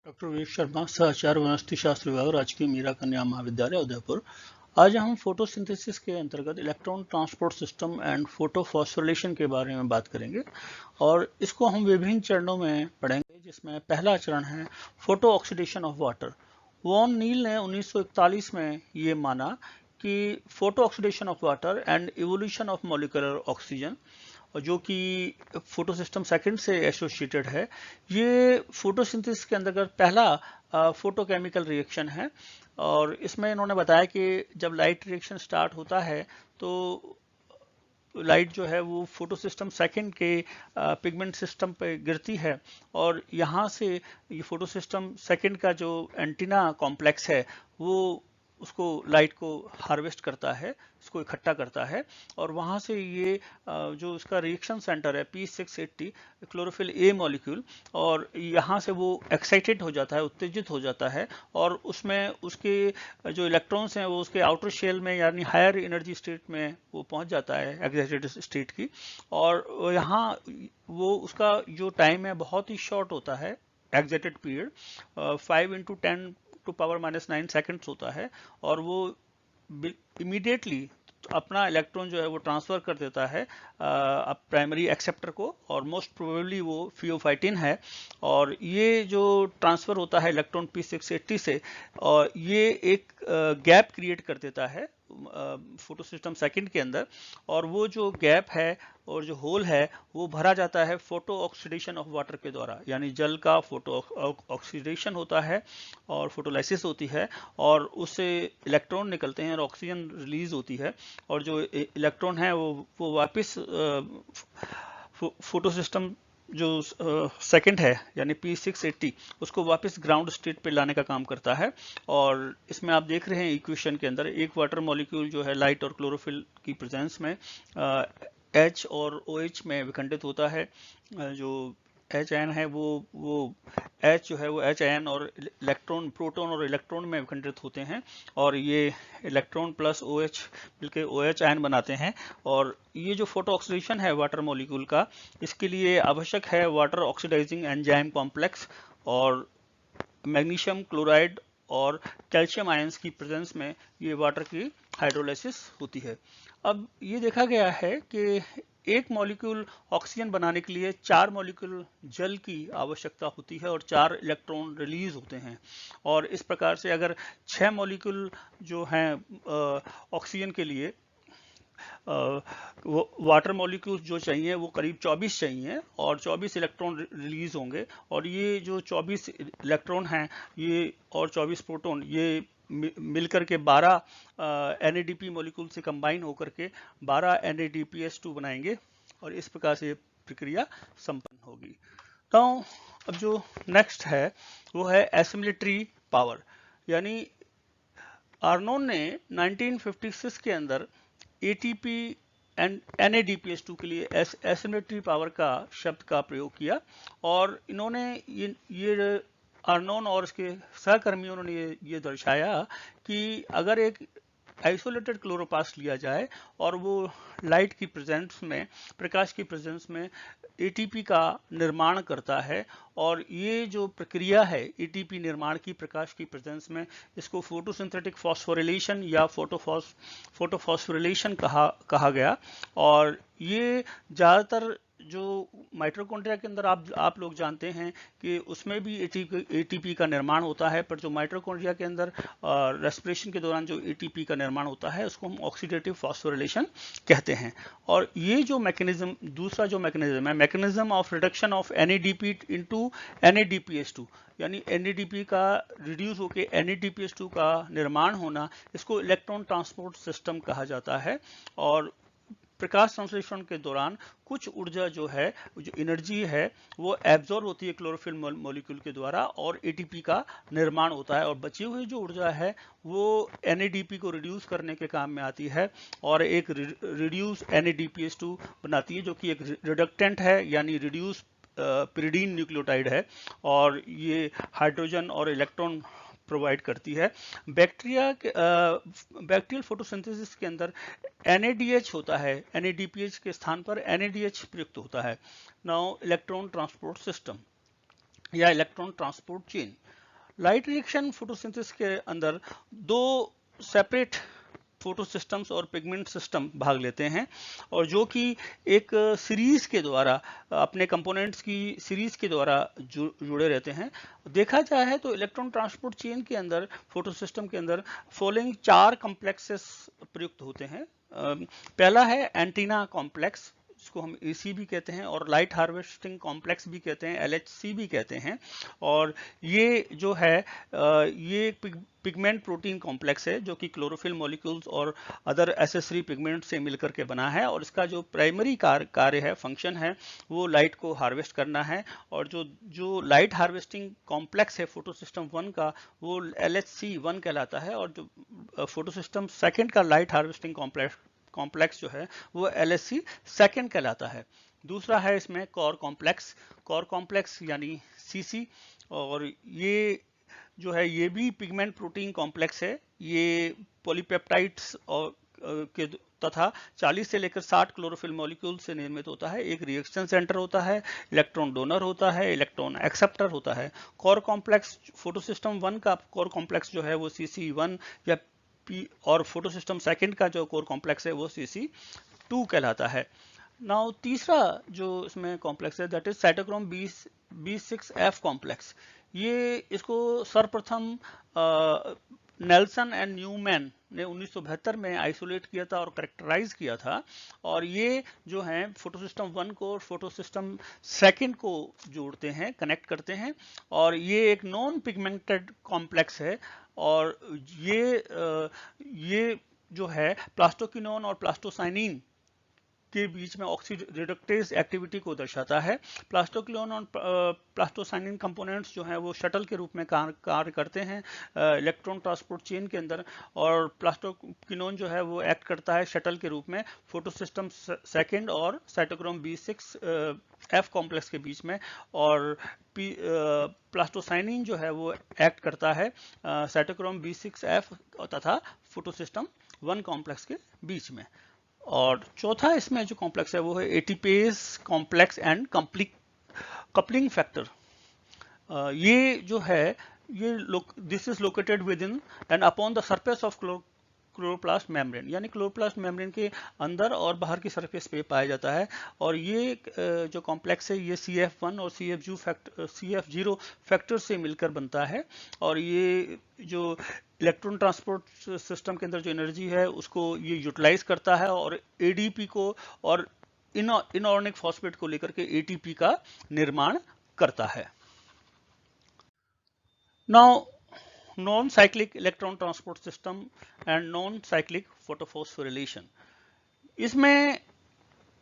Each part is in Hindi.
डॉक्टर वीर शर्मा, सहआचार्य वनस्पति शास्त्र विभाग, राजकीय मीरा कन्या महाविद्यालय उदयपुर। आज हम फोटोसिंथेसिस के अंतर्गत electron transport system and photophosphorylation के बारे में बात करेंगे और इसको हम विभिन्न चरणों में पढ़ेंगे, जिसमें पहला चरण है photo oxidation of water. Van Niel ने 1941 में ये माना कि photo oxidation of water and evolution of molecular oxygen, जो कि फोटो सिस्टम सेकंड से एसोसिएटेड है, ये फोटोसिंथेसिस के अंतर्गत पहला फोटोकेमिकल रिएक्शन है। और इसमें इन्होंने बताया कि जब लाइट रिएक्शन स्टार्ट होता है तो लाइट जो है वो फोटो सिस्टम सेकंड के पिगमेंट सिस्टम पे गिरती है और यहाँ से ये फोटो सिस्टम सेकंड का जो एंटीना कॉम्प्लेक्स है वो उसको लाइट को हार्वेस्ट करता है, इसको इकट्ठा करता है और वहाँ से ये जो उसका रिएक्शन सेंटर है P680 क्लोरोफिल ए मॉलिक्यूल, और यहाँ से वो एक्साइटेड हो जाता है, उत्तेजित हो जाता है और उसमें उसके जो इलेक्ट्रॉन्स हैं वो उसके आउटर शेल में यानी हायर एनर्जी स्टेट में वो पहुँच जाता है, एक्साइटेड स्टेट की। और यहाँ वो उसका जो टाइम है बहुत ही शॉर्ट होता है, एक्साइटेड पीरियड 5 × 10⁻⁹ सेकेंड्स होता है और वो इमीडिएटली अपना इलेक्ट्रॉन जो है वो ट्रांसफर कर देता है प्राइमरी एक्सेप्टर को, और मोस्ट प्रोबेबली वो फियोफाइटिन है। और ये जो ट्रांसफर होता है इलेक्ट्रॉन P680 से, और ये एक गैप क्रिएट कर देता है फोटो सिस्टम सेकंड के अंदर, और वो जो गैप है और जो होल है वो भरा जाता है फोटो ऑक्सीडेशन ऑफ वाटर के द्वारा, यानी जल का फोटो ऑक्सीडेशन होता है और फोटोलाइसिस होती है और उससे इलेक्ट्रॉन निकलते हैं और ऑक्सीजन रिलीज होती है, और जो इलेक्ट्रॉन है वो वापस फोटो सिस्टम जो सेकंड है यानी P680 उसको वापस ग्राउंड स्टेट पे लाने का काम करता है। और इसमें आप देख रहे हैं इक्वेशन के अंदर एक वाटर मॉलिक्यूल जो है लाइट और क्लोरोफिल की प्रेजेंस में H और OH में विखंडित होता है। जो H आयन है वो H जो है वो H आयन और इलेक्ट्रॉन, प्रोटॉन और इलेक्ट्रॉन में विखंडित होते हैं, और ये इलेक्ट्रॉन प्लस OH मिलके OH आयन बनाते हैं। और ये जो फोटो ऑक्सीडेशन है वाटर मॉलिक्यूल का, इसके लिए आवश्यक है वाटर ऑक्सीडाइजिंग एंजाइम कॉम्प्लेक्स और मैग्नीशियम क्लोराइड और कैल्शियम आयंस की प्रेजेंस में ये वाटर की हाइड्रोलाइसिस होती है। अब ये देखा गया है कि एक मॉलिक्यूल ऑक्सीजन बनाने के लिए 4 मॉलिक्यूल जल की आवश्यकता होती है और 4 इलेक्ट्रॉन रिलीज होते हैं। और इस प्रकार से अगर 6 मॉलिक्यूल जो हैं ऑक्सीजन के लिए, वाटर मॉलिक्यूल्स जो चाहिए वो करीब 24 चाहिए और 24 इलेक्ट्रॉन रिलीज होंगे, और ये जो 24 इलेक्ट्रॉन हैं ये और 24 प्रोटॉन ये मिलकर के 12 NADP मॉलिक्यूल से कंबाइन होकर के 12 NADPH2 बनाएंगे, और इस प्रकार से प्रक्रिया संपन्न होगी। तो अब जो नेक्स्ट है वो है एसिमिलेटरी पावर, यानी आर्नोन ने 1956 के अंदर ATP एंड NADPH2 के लिए एसिमिलेटरी पावर का शब्द का प्रयोग किया, और इन्होंने ये आर्नोन और इसके सहकर्मियों ने ये दर्शाया कि अगर एक आइसोलेटेड क्लोरोप्लास्ट लिया जाए और वो लाइट की प्रेजेंस में, प्रकाश की प्रेजेंस में ATP का निर्माण करता है, और ये जो प्रक्रिया है ATP निर्माण की प्रकाश की प्रेजेंस में, इसको फोटोसिंथेटिक फॉस्फोरिलेशन या फोटोफॉस्फोरिलेशन कहा गया। और ये ज़्यादातर जो माइटोकॉन्ड्रिया के अंदर आप लोग जानते हैं कि उसमें भी ATP का निर्माण होता है, पर जो माइटोकॉन्ड्रिया के अंदर रेस्पिरेशन के दौरान जो ATP का निर्माण होता है उसको हम ऑक्सीडेटिव फॉस्फोरिलेशन कहते हैं। और ये जो मैकेनिज्म, दूसरा जो मैकेनिज्म है, mechanism of reduction of NADP into NADPH2, यानी NADP का रिड्यूस होकर NADPH2 का निर्माण होना, इसको इलेक्ट्रॉन ट्रांसपोर्ट सिस्टम कहा जाता है। और प्रकाश संश्लेषण के दौरान कुछ ऊर्जा जो है, जो एनर्जी है, वो एब्जॉर्ब होती है क्लोरोफिल मॉलिक्यूल के द्वारा और ATP का निर्माण होता है, और बची हुई जो ऊर्जा है वो NADP को रिड्यूस करने के काम में आती है और एक रिड्यूस NADPH2 बनाती है, जो कि एक रिडक्टेंट है यानी रिड्यूस पिरिडीन न्यूक्लियोटाइड है, और ये हाइड्रोजन और इलेक्ट्रॉन प्रोवाइड करती है। बैक्टीरियल फोटोसिंथेसिस के अंदर NADH होता है, NADPH के स्थान पर NADH प्रयुक्त होता है। नाउ इलेक्ट्रॉन ट्रांसपोर्ट सिस्टम या electron transport chain, light reaction photosynthesis के अंदर दो सेपरेट फोटो सिस्टम्स और पिगमेंट सिस्टम भाग लेते हैं, और जो कि एक सीरीज के द्वारा, अपने कंपोनेंट्स की सीरीज के द्वारा जुड़े रहते हैं। देखा जाए तो इलेक्ट्रॉन ट्रांसपोर्ट चेन के अंदर, फोटो सिस्टम के अंदर फॉलोइंग 4 कॉम्प्लेक्सेस प्रयुक्त होते हैं। पहला है एंटीना कॉम्प्लेक्स, इसको हम एसी भी कहते हैं, और लाइट हार्वेस्टिंग कॉम्प्लेक्स भी कहते हैं, एलएचसी भी कहते हैं। और ये जो है ये पिगमेंट प्रोटीन कॉम्प्लेक्स है, जो कि क्लोरोफिल मॉलिक्यूल्स और अदर एसेसरी पिगमेंट से मिलकर के बना है, और इसका जो प्राइमरी कार्य है, फंक्शन है, वो लाइट को हार्वेस्ट करना है। और जो लाइट हार्वेस्टिंग कॉम्प्लेक्स है फोटो सिस्टम 1 का, वो LHC1 कहलाता है, और जो फोटो सिस्टम 2 का लाइट हार्वेस्टिंग कॉम्प्लेक्स जो है वो LHC2 कहलाता है। दूसरा है इसमें कोर कॉम्प्लेक्स यानी CC, और ये जो है ये भी पिगमेंट प्रोटीन कॉम्प्लेक्स है। ये पॉलीपेप्टाइड्स और के तथा 40 से लेकर 60 क्लोरोफिल मॉलिक्यूल से निर्मित होता है। एक रिएक्शन सेंटर होता है, इलेक्ट्रॉन डोनर होता है, इलेक्ट्रॉन एक्सेप्टर होता है। कोर कॉम्प्लेक्स फोटो सिस्टम 1 का कोर कॉम्प्लेक्स जो है वो CC1 या P, और फोटो सिस्टम 2 का जो कोर कॉम्प्लेक्स है वो CC2 कहलाता है। नाउ तीसरा जो इसमें कॉम्प्लेक्स है, that is cytochrome B6F complex. ये इसको सर्वप्रथम नेल्सन एंड न्यूमैन ने 1972 में आइसोलेट किया था और करेक्टराइज किया था। और ये जो है फोटो सिस्टम 1 को और फोटो सिस्टम 2 को जोड़ते हैं, कनेक्ट करते हैं, और ये एक नॉन पिगमेंटेड कॉम्प्लेक्स है। और ये जो है प्लास्टोक्विनोन और प्लास्टोसाइनिन के बीच में ऑक्सीडेटिव एक्टिविटी को दर्शाता है। प्लास्टोक्विनोन और प्लास्टोसाइनिन कंपोनेंट्स जो हैं वो शटल के रूप में कार्य करते हैं इलेक्ट्रॉन ट्रांसपोर्ट चेन के अंदर, और प्लास्टोक्विनोन जो है वो एक्ट करता है शटल के रूप में फोटो सिस्टम 2 और साइटोक्रोम B6F कॉम्प्लेक्स के बीच में, और प्लास्टोसाइनिन जो है वो एक्ट करता है साइटोक्रोम B6F तथा फोटो सिस्टम 1 कॉम्प्लेक्स के बीच में। और चौथा इसमें जो कॉम्प्लेक्स है वो है ATPase complex and coupling factor. ये जो है ये this is located with in and upon the surface of chloroplast membrane, यानी क्लोरोप्लास्ट मेम्ब्रेन के अंदर और बाहर की सरफेस पे पाया जाता है। और ये जो कॉम्प्लेक्स है ये CF1 और CF0 फैक्टर से मिलकर बनता है। और ये जो इलेक्ट्रॉन ट्रांसपोर्ट सिस्टम के अंदर जो एनर्जी है उसको ये यूटिलाइज करता है, और ADP को और इनऑर्गेनिक फॉस्फेट को लेकर के ATP का निर्माण करता है। Now non cyclic electron transport system and non cyclic photophosphorylation, इसमें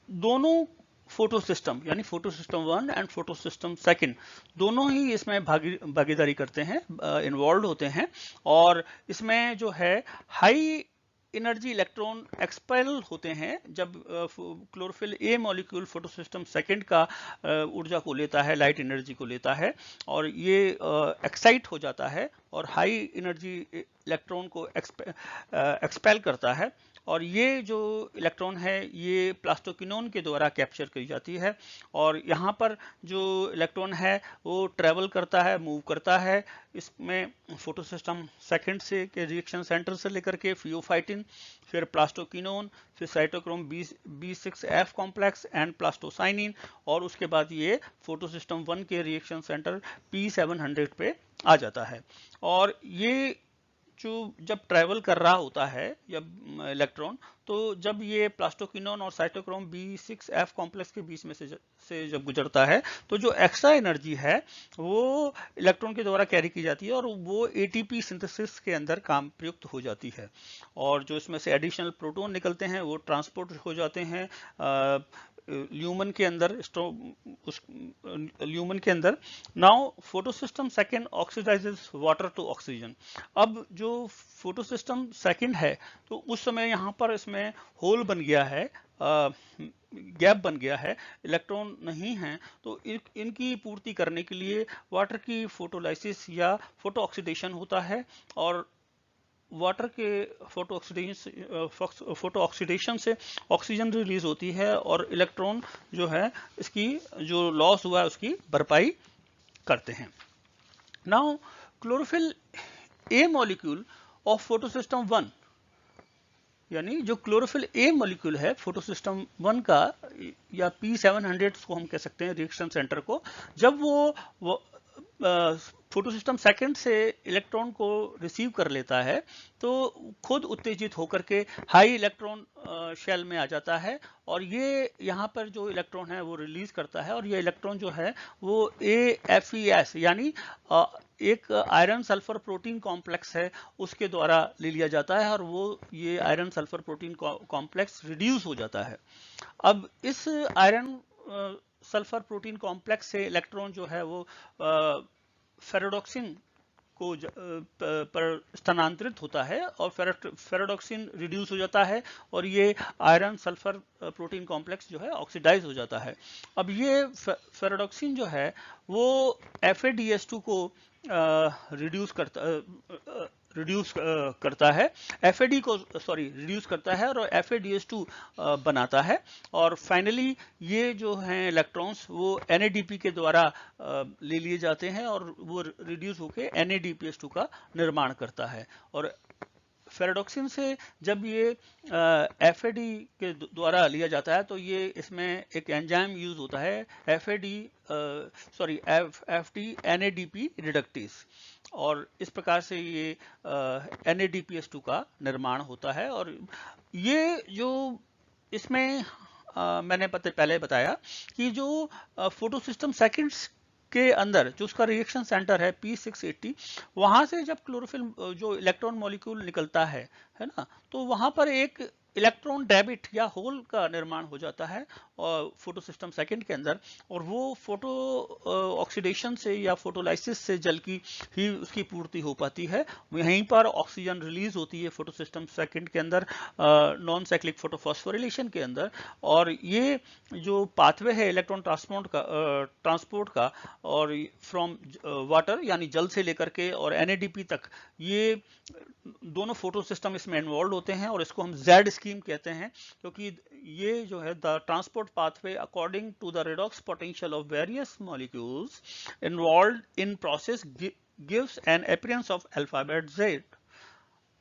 दोनों फोटो सिस्टम यानी photo system 1 and photo system 2 दोनों ही इसमें भागीदारी करते हैं, इन्वॉल्व होते हैं। और इसमें जो है हाई एनर्जी इलेक्ट्रॉन एक्सपेल होते हैं जब chlorophyll A molecule photo system 2 का ऊर्जा को लेता है, लाइट एनर्जी को लेता है, और ये एक्साइट हो जाता है और हाई एनर्जी इलेक्ट्रॉन को एक्सपेल करता है। और ये जो इलेक्ट्रॉन है ये प्लास्टोक्विनोन के द्वारा कैप्चर की जाती है। और यहाँ पर जो इलेक्ट्रॉन है वो ट्रेवल करता है, मूव करता है। इसमें फोटो सिस्टम 2 से के रिएक्शन सेंटर से लेकर के फियोफाइटिन, फिर प्लास्टोक्विनोन, फिर cytochrome B6F complex and plastocyanin, और उसके बाद ये फोटो सिस्टम 1 के रिएक्शन सेंटर P700 पे आ जाता है। और ये जो जब ट्रैवल कर रहा होता है जब इलेक्ट्रॉन, तो जब ये प्लास्टोक्विनोन और साइटोक्रोम B6F कॉम्प्लेक्स के बीच में से जब गुजरता है तो जो एक्स्ट्रा एनर्जी है वो इलेक्ट्रॉन के द्वारा कैरी की जाती है और वो ATP सिंथेसिस के अंदर काम प्रयुक्त हो जाती है। और जो इसमें से एडिशनल प्रोटॉन निकलते हैं वो ट्रांसपोर्ट हो जाते हैं ल्यूमन के अंदर, ल्यूमन के अंदर। Now photo system 2 oxidises water to oxygen. अब जो फोटो सिस्टम 2 है तो उस समय यहाँ पर इसमें होल बन गया है, गैप बन गया है, इलेक्ट्रॉन नहीं है, तो इनकी पूर्ति करने के लिए वाटर की फोटोलाइसिस या फोटो ऑक्सीडेशन होता है। और वाटर के फोटो ऑक्सीडेशन से ऑक्सीजन रिलीज होती है और इलेक्ट्रॉन जो है इसकी जो लॉस हुआ है उसकी भरपाई करते हैं। Now chlorophyll A molecule of photosystem 1, यानी जो क्लोरोफिल ए मॉलिक्यूल है फोटोसिस्टम 1 का, या P700 को हम कह सकते हैं रिएक्शन सेंटर को, जब वो फोटोसिस्टम सेकंड से इलेक्ट्रॉन को रिसीव कर लेता है तो खुद उत्तेजित होकर के हाई इलेक्ट्रॉन शेल में आ जाता है, और ये यहाँ पर जो इलेक्ट्रॉन है वो रिलीज करता है, और ये इलेक्ट्रॉन जो है वो AFES यानी एक आयरन सल्फर प्रोटीन कॉम्प्लेक्स है उसके द्वारा ले लिया जाता है, और वो ये iron sulphur protein complex reduce हो जाता है। अब इस आयरन सल्फर प्रोटीन कॉम्प्लेक्स से इलेक्ट्रॉन जो है वो फेरोडॉक्सिन को पर स्थानांतरित होता है, और फेरोडॉक्सिन रिड्यूस हो जाता है, और ये आयरन सल्फर प्रोटीन कॉम्प्लेक्स जो है ऑक्सीडाइज हो जाता है। अब ये फेरोडॉक्सिन जो है वो FADS2 को रिड्यूस करता है, FAD को रिड्यूस करता है, और FADS2 बनाता है, और फाइनली ये जो हैं इलेक्ट्रॉन्स वो NADP के द्वारा ले लिए जाते हैं, और वो रिड्यूस होकर NADPH2 का निर्माण करता है। और फेरोडॉक्सिन से जब ये FAD के द्वारा लिया जाता है तो ये इसमें एक एंजाइम यूज होता है FD NADP रिडक्टेस, और इस प्रकार से ये NADPH2 का निर्माण होता है। और ये जो इसमें मैंने पहले बताया कि जो फोटोसिस्टम सेकंड्स के अंदर जो उसका रिएक्शन सेंटर है P680, वहां से जब क्लोरोफिल जो इलेक्ट्रॉन मॉलिक्यूल निकलता है ना, तो वहां पर एक इलेक्ट्रॉन डेबिट या होल का निर्माण हो जाता है और फोटोसिस्टम सेकंड के अंदर, और वो फोटो ऑक्सीडेशन से या फोटोलाइसिस से जल की ही उसकी पूर्ति हो पाती है। यहीं पर ऑक्सीजन रिलीज होती है फोटोसिस्टम सेकंड के अंदर नॉन साइक्लिक फोटोफॉस्फोरिलेशन के अंदर, और ये जो पाथवे है इलेक्ट्रॉन ट्रांसपोर्ट का, और फ्रॉम वाटर यानी जल से लेकर के और NADP तक, ये दोनों फोटो सिस्टम इसमें इन्वॉल्व होते हैं, और इसको हम Z स्कीम कहते हैं, क्योंकि ये जो है the transport pathway according to the redox potential of various molecules involve in process gives an appearance of alphabet Z।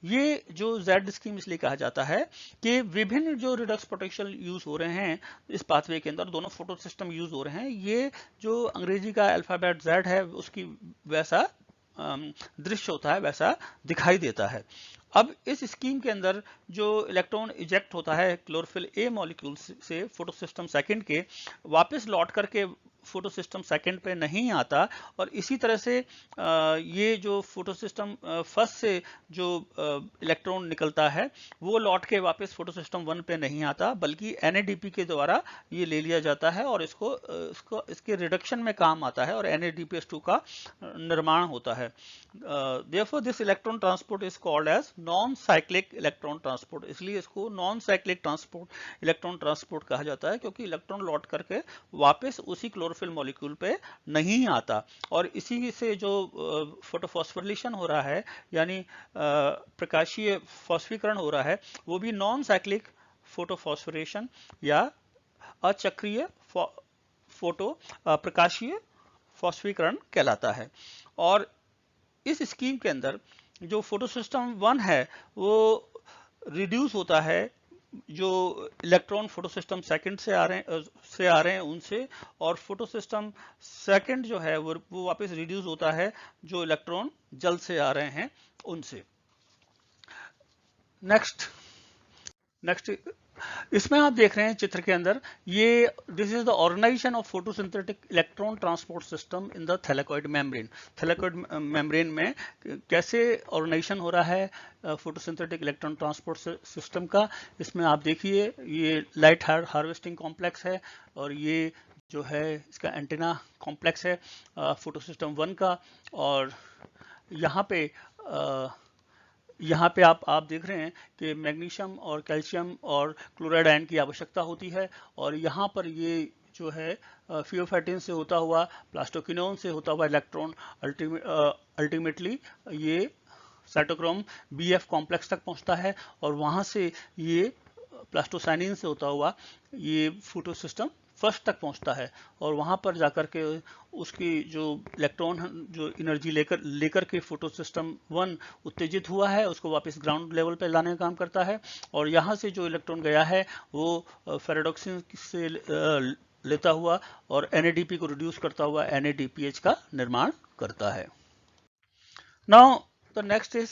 ये जो Z स्कीम इसलिए कहा जाता है कि विभिन्न जो रिडक्स पोटेंशियल यूज हो रहे हैं इस पाथवे के अंदर, दोनों फोटो सिस्टम यूज हो रहे हैं, ये जो अंग्रेजी का अल्फाबेट Z है उसकी वैसा दृश्य होता है, वैसा दिखाई देता है। अब इस स्कीम के अंदर जो इलेक्ट्रॉन इजेक्ट होता है क्लोरोफिल ए मॉलिक्यूल से फोटोसिस्टम सेकंड के, वापस लौट करके फोटोसिस्टम सेकंड पे नहीं आता, और इसी तरह से ये जो फोटोसिस्टम फर्स्ट से जो इलेक्ट्रॉन निकलता है वो लौट के वापस फोटोसिस्टम 1 पे नहीं आता, बल्कि NADP के द्वारा ये ले लिया जाता है और इसके रिडक्शन में काम आता है, और NADPH2 का निर्माण होता है। Therefore this electron transport is called as non-cyclic electron transport। इसलिए इसको non-cyclic इलेक्ट्रॉन ट्रांसपोर्ट कहा जाता है, क्योंकि इलेक्ट्रॉन लौट करके वापस उसी क्लोरोफिल मॉलिक्यूल पे नहीं आता, और इसी से जो फोटोफॉस्फोरिलेशन हो रहा है यानी प्रकाशीय फॉस्फीकरण हो रहा है, वो भी नॉन साइक्लिक फोटोफॉस्फोरेशन या अचक्रीय प्रकाशीय फॉस्फीकरण कहलाता है। और इस स्कीम के अंदर जो फोटोसिस्टम 1 है वो रिड्यूस होता है जो इलेक्ट्रॉन फोटोसिस्टम सेकंड से आ रहे हैं उनसे, और फोटोसिस्टम सेकंड जो है वो वापस रिड्यूस होता है जो इलेक्ट्रॉन जल से आ रहे हैं उनसे। नेक्स्ट इसमें आप देख रहे हैं चित्र के अंदर, ये this is the organisation of photosynthetic electron transport system in the thylakoid membrane. Thylakoid membrane में कैसे ऑर्गेनाइजेशन हो रहा है फोटोसिंथेटिक इलेक्ट्रॉन ट्रांसपोर्ट सिस्टम का। इसमें आप देखिए ये लाइट हार्वेस्टिंग कॉम्प्लेक्स है, और ये जो है इसका एंटीना कॉम्प्लेक्स है फोटोसिस्टम 1 का, और यहाँ पे आप देख रहे हैं कि मैग्नीशियम और कैल्शियम और क्लोराइड आयन की आवश्यकता होती है, और यहाँ पर ये जो है फियोफैटिन से होता हुआ प्लास्टोक्विनोन से होता हुआ इलेक्ट्रॉन अल्टीमेटली ये साइटोक्रोम BF कॉम्प्लेक्स तक पहुँचता है, और वहाँ से ये प्लास्टोसाइनिन से होता हुआ ये फोटोसिस्टम फर्स्ट तक पहुंचता है और वहां पर जाकर के उसकी जो इलेक्ट्रॉन जो एनर्जी लेकर के फोटो सिस्टम 1 उत्तेजित हुआ है उसको वापस ग्राउंड लेवल पर लाने का काम करता है, और यहाँ से जो इलेक्ट्रॉन गया है वो फेराडॉक्सिन से लेता हुआ और NADP को रिड्यूस करता हुआ NADPH का निर्माण करता है। Now the next is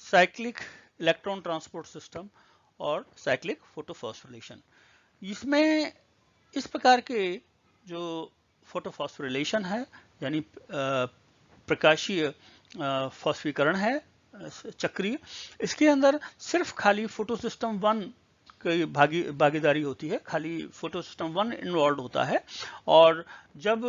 cyclic electron transport system और साइक्लिक फोटोफॉस्फोरिलेशन। इसमें इस प्रकार के जो फोटोफॉस्फोरिलेशन है यानी प्रकाशीय फॉस्फीकरण है चक्रीय, इसके अंदर सिर्फ खाली फोटो सिस्टम 1 की भागीदारी होती है, खाली फोटो सिस्टम 1 इन्वॉल्व होता है। और जब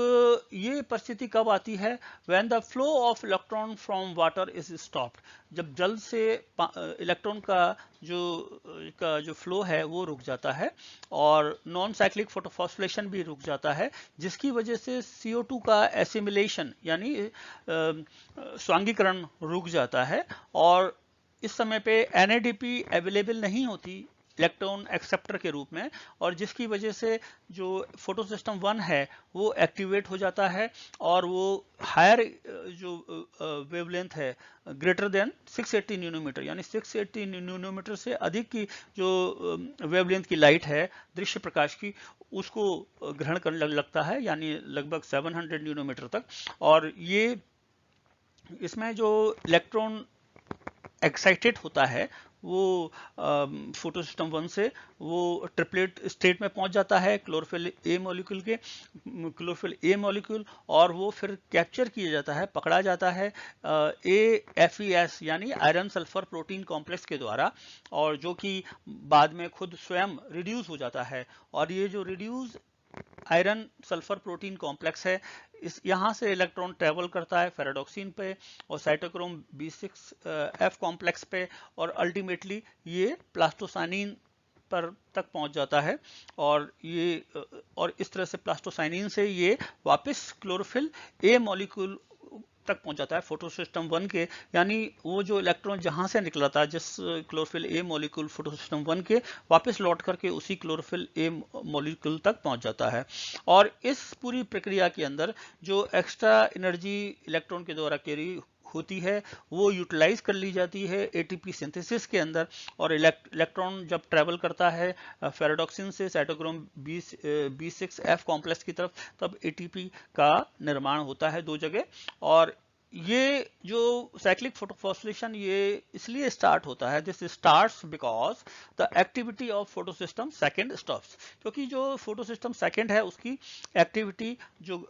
ये परिस्थिति कब आती है, when the flow of electron from water is stopped, जब जल से इलेक्ट्रॉन का जो फ्लो है वो रुक जाता है और नॉन साइक्लिक फोटोफॉस्फोरिलेशन भी रुक जाता है, जिसकी वजह से CO2 का एसिमिलेशन यानी स्वांगीकरण रुक जाता है और इस समय पे NADP अवेलेबल नहीं होती इलेक्ट्रॉन एक्सेप्टर के रूप में, और जिसकी वजह से जो फोटो सिस्टम 1 है वो एक्टिवेट हो जाता है और वो हायर जो वेवलेंथ है ग्रेटर देन 680 नैनोमीटर यानी 680 नैनोमीटर से अधिक की जो वेवलेंथ की लाइट है दृश्य प्रकाश की उसको ग्रहण करने लगता है, यानी लगभग 700 नैनोमीटर तक। और ये इसमें जो इलेक्ट्रॉन एक्साइटेड होता है वो फोटो सिस्टम 1 से वो ट्रिपलेट स्टेट में पहुंच जाता है क्लोरोफिल ए मॉलिक्यूल और वो फिर कैप्चर किया जाता है, पकड़ा जाता है AFES यानी आयरन सल्फर प्रोटीन कॉम्प्लेक्स के द्वारा, और जो कि बाद में खुद स्वयं रिड्यूस हो जाता है। और ये जो reduce iron sulphur protein complex है इस यहाँ से इलेक्ट्रॉन ट्रेवल करता है फेराडॉक्सिन पे और साइटोक्रोम B6F कॉम्प्लेक्स पे और अल्टीमेटली ये प्लास्टोसाइनिन पर तक पहुंच जाता है और इस तरह से प्लास्टोसाइनिन से ये वापस क्लोरोफिल ए मॉलिक्यूल तक पहुंच जाता है फोटो सिस्टम 1 के, यानी वो जो इलेक्ट्रॉन जहां से निकला था जिस chlorophyll A molecule photo system 1 के वापस लौट करके उसी क्लोरोफिल ए मॉलिक्यूल तक पहुंच जाता है। और इस पूरी प्रक्रिया के अंदर जो एक्स्ट्रा एनर्जी इलेक्ट्रॉन के द्वारा कैरी होती है वो यूटिलाइज कर ली जाती है ATP सिंथेसिस के अंदर, और इलेक्ट्रॉन जब ट्रेवल करता है फेराडॉक्सिन से साइटोक्रोम B6F कॉम्प्लेक्स की तरफ तब ATP का निर्माण होता है 2 जगह। और ये जो साइक्लिक फोटोफॉस्फोरिलेशन ये इसलिए स्टार्ट होता है, this starts because the activity of photo system second stops, क्योंकि जो फोटो सिस्टम सेकेंड है उसकी एक्टिविटी जो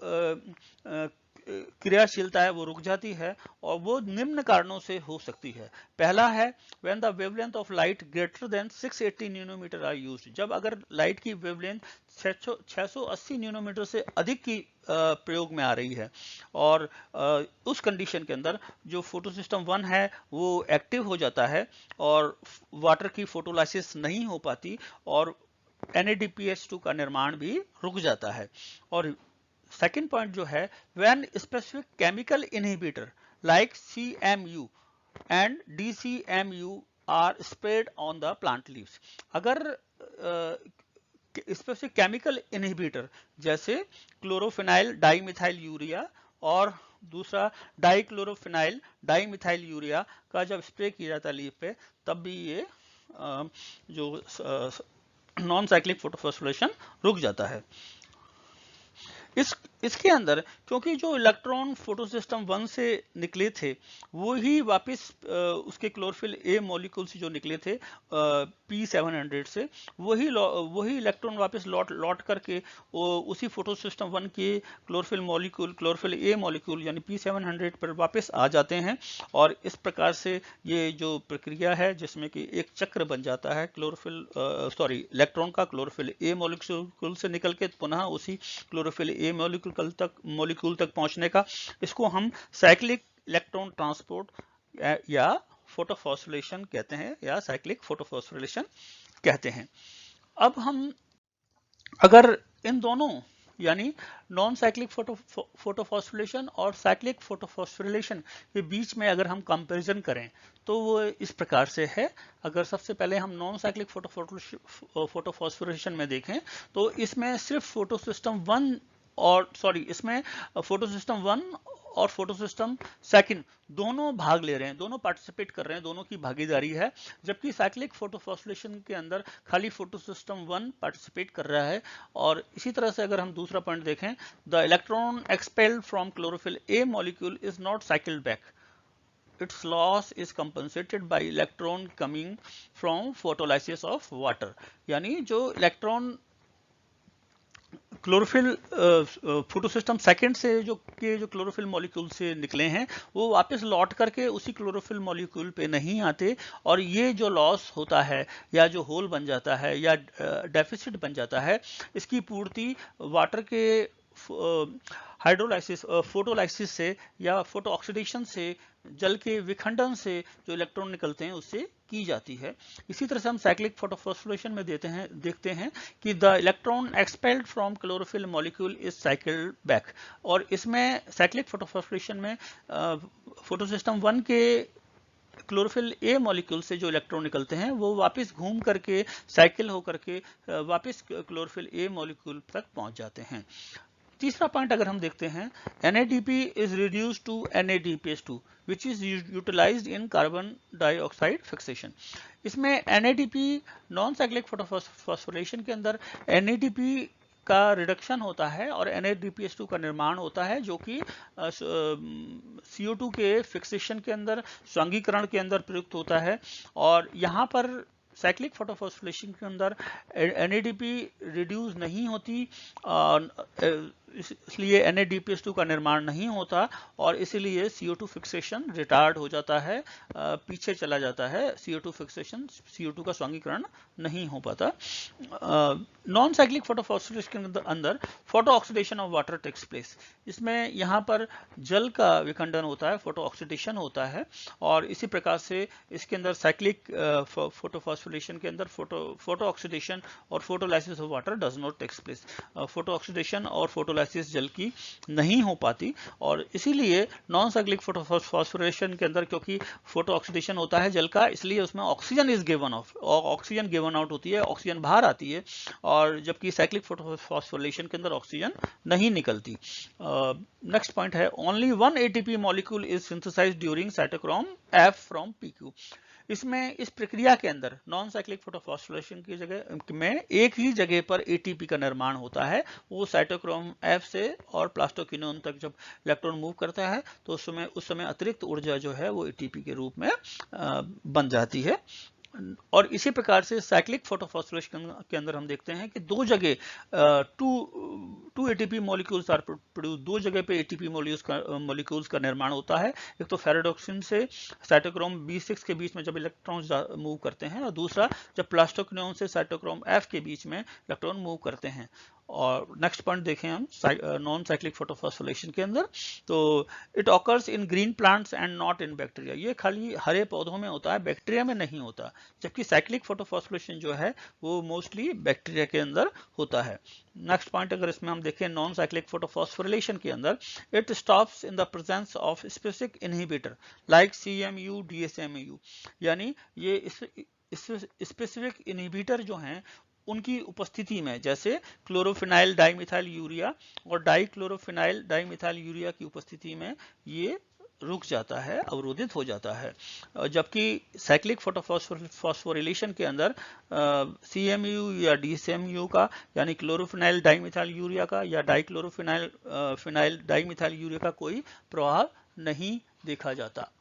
क्रियाशीलता है वो रुक जाती है और वो निम्न कारणों से हो सकती है। पहला है when the wavelength of light greater than 680 nanometre are used, जब अगर लाइट की वेवलेंथ 680 नैनोमीटर से अधिक की प्रयोग में आ रही है और उस कंडीशन के अंदर जो फोटो सिस्टम 1 है वो एक्टिव हो जाता है और वाटर की फोटोलाइसिस नहीं हो पाती और NADPH2 का निर्माण भी रुक जाता है। और सेकेंड पॉइंट जो है when specific chemical inhibitor like CMU and DCMU are spread on the plant leaves, अगर स्पेसिफिक केमिकल इनहिबिटर जैसे क्लोरोफिनाइल डाइमिथाइल यूरिया और दूसरा डाइक्लोरोफिनाइल डाइमिथाइल यूरिया का जब स्प्रे किया जाता है लीफ पे तब भी ये जो नॉन साइक्लिक फोटोफॉस्फोरिलेशन रुक जाता है। इसके अंदर क्योंकि जो इलेक्ट्रॉन फोटो सिस्टम 1 से निकले थे वो ही वापस उसके क्लोरोफिल ए मॉलिक्यूल से जो निकले थे P700 से वही इलेक्ट्रॉन वापस लौट करके उसी फोटो सिस्टम 1 के क्लोरोफिल ए मॉलिक्यूल यानी P700 पर वापस आ जाते हैं। और इस प्रकार से ये जो प्रक्रिया है जिसमें कि एक चक्र बन जाता है इलेक्ट्रॉन का क्लोरोफिल ए मॉलिक्यूल से निकल के पुनः उसी क्लोरोफिल ए मॉलिक्यूल तक पहुंचने का, इसको हम साइक्लिक इलेक्ट्रॉन ट्रांसपोर्ट या फोटोफॉस्फोरिलेशन कहते हैं या साइक्लिक फोटोफॉस्फोरिलेशन कहते हैं। अब हम अगर इन दोनों यानी नॉन साइक्लिक फोटोफॉस्फोरिलेशन और साइक्लिक फोटोफॉस्फोरिलेशन के बीच में अगर हम कंपैरिजन करें तो वो इस प्रकार से है। अगर सबसे पहले हम नॉन साइक्लिक फोटोफॉस्फोरिलेशन में देखें तो इसमें सिर्फ इसमें फोटो सिस्टम 1 और फोटो सिस्टम सेकंड दोनों भाग ले रहे हैं, दोनों पार्टिसिपेट कर रहे हैं, दोनों की भागीदारी है। जबकि साइक्लिक फोटोफॉस्फोरिलेशन के अंदर खाली फोटो सिस्टम 1 पार्टिसिपेट कर रहा है। और इसी तरह से अगर हम दूसरा पॉइंट देखें, the electron expelled from chlorophyll A molecule is not cycled back, its loss is compensated by electron coming from photolysis of water। यानी जो इलेक्ट्रॉन क्लोरोफिल फोटोसिस्टम सेकंड से जो क्लोरोफिल मॉलिक्यूल से निकले हैं वो वापस लौट करके उसी क्लोरोफिल मॉलिक्यूल पे नहीं आते, और ये जो लॉस होता है या जो होल बन जाता है या डेफिसिट बन जाता है, इसकी पूर्ति वाटर के हाइड्रोलाइसिस फोटोलाइसिस से या फोटो ऑक्सीडेशन से, जल के विखंडन से जो इलेक्ट्रॉन निकलते हैं उससे की जाती है। इसी तरह से हम साइक्लिक फोटोफॉस्फोरिलेशन में देखते हैं कि the electron expelled from chlorophyll molecule is cycled back. और इसमें साइक्लिक फोटोफॉस्फोरिलेशन में फोटोसिस्टम 1 के क्लोरोफिल ए मॉलिक्यूल से जो इलेक्ट्रॉन निकलते हैं वो वापस घूम करके साइकिल होकर के वापस क्लोरोफिल ए मॉलिक्यूल तक पहुंच जाते हैं। तीसरा पॉइंट अगर हम देखते हैं, NADP is reduced to NADPH2 which is utilized in carbon dioxide fixation। इसमें NADP नॉन साइक्लिक फोटोफॉस्फोरिलेशन के अंदर NADP का रिडक्शन होता है और NADPH2 का निर्माण होता है, जो कि CO2 के फिक्सेशन के अंदर, स्वांगीकरण के अंदर प्रयुक्त होता है। और यहाँ पर साइक्लिक फोटोफॉस्फोरिलेशन के अंदर NADP रिड्यूस नहीं होती, इसलिए NADPH2 का निर्माण नहीं होता और इसीलिए CO2 फिक्सेशन रिटार्ड हो जाता है, पीछे चला जाता है। CO2 फिक्सेशन, CO2 का स्वांगीकरण नहीं हो पाता। नॉन साइक्लिक फोटोफॉस्फोरिलेशन के अंदर photo oxidation of water takes place. इसमें यहाँ पर जल का विखंडन होता है, फोटो ऑक्सीडेशन होता है। और इसी प्रकार से इसके अंदर साइक्लिक फोटोफॉस्फोरिलेशन के अंदर फोटो ऑक्सीडेशन और photolysis of water does not takes place. Photo oxidation और फोटोलाइसिस जल की नहीं हो पाती, और इसीलिए नॉन साइक्लिक फोटोफॉस्फोरिलेशन के अंदर क्योंकि फोटो ऑक्सीडेशन होता है जल का, इसलिए उसमें oxygen is given of, oxygen given out होती है, ऑक्सीजन बाहर आती है। और जबकि साइक्लिक फोटोफॉस्फोरिलेशन के अंदर ऑक्सीजन नहीं निकलती। नेक्स्ट पॉइंट है, only 1 ATP molecule is synthesised during cytochrome F from PQ। इसमें इस प्रक्रिया के अंदर नॉन साइक्लिक फोटोफॉस्फोरिलेशन की जगह में एक ही जगह पर ATP का निर्माण होता है। वो साइटोक्रोम F से और प्लास्टोक्विनोन तक जब इलेक्ट्रॉन मूव करता है तो उस समय अतिरिक्त ऊर्जा जो है वो ATP के रूप में बन जाती है। और इसी प्रकार से साइक्लिक फोटोफॉस्फोरिलेशन के अंदर हम देखते हैं कि दो जगह two ATP molecules are produce, दो जगह पे ATP मॉलिक्यूल्स का निर्माण होता है। एक तो फेराडॉक्सिन से साइटोक्रोम B6 के बीच में जब इलेक्ट्रॉन्स मूव करते हैं, और दूसरा जब प्लास्टोक्विनोन से साइटोक्रोम F के बीच में इलेक्ट्रॉन मूव करते हैं। और नेक्स्ट पॉइंट देखें हम नॉन साइक्लिक फोटोफॉस्फोरिलेशन के अंदर, तो it occurs in green plants and not in bacteria. ये खाली हरे पौधों में होता है, बैक्टीरिया में नहीं होता। जबकि साइक्लिक फोटोफॉस्फोरिलेशन जो है वो मोस्टली बैक्टीरिया के अंदर होता है। नेक्स्ट पॉइंट अगर इसमें हम देखें नॉन साइक्लिक फोटोफॉस्फोरिलेशन के अंदर, it stops in the presence of specific inhibitor like CMU DSMU। यानी ये स्पेसिफिक इनहिबिटर जो हैं उनकी उपस्थिति में, जैसे क्लोरोफिनाइल डाइमिथाइल यूरिया और डाइक्लोरोफिनाइल डाइमिथाइल यूरिया की उपस्थिति में ये रुक जाता है, अवरोधित हो जाता है। जबकि साइक्लिक फोटोफॉस्फोरिलेशन के अंदर CMU या DSMU का, यानी क्लोरोफिनाइल डाइमिथाइल यूरिया का या डाइक्लोरोफिनाइल फिनाइल डाइमिथाइल यूरिया का कोई प्रभाव नहीं देखा जाता।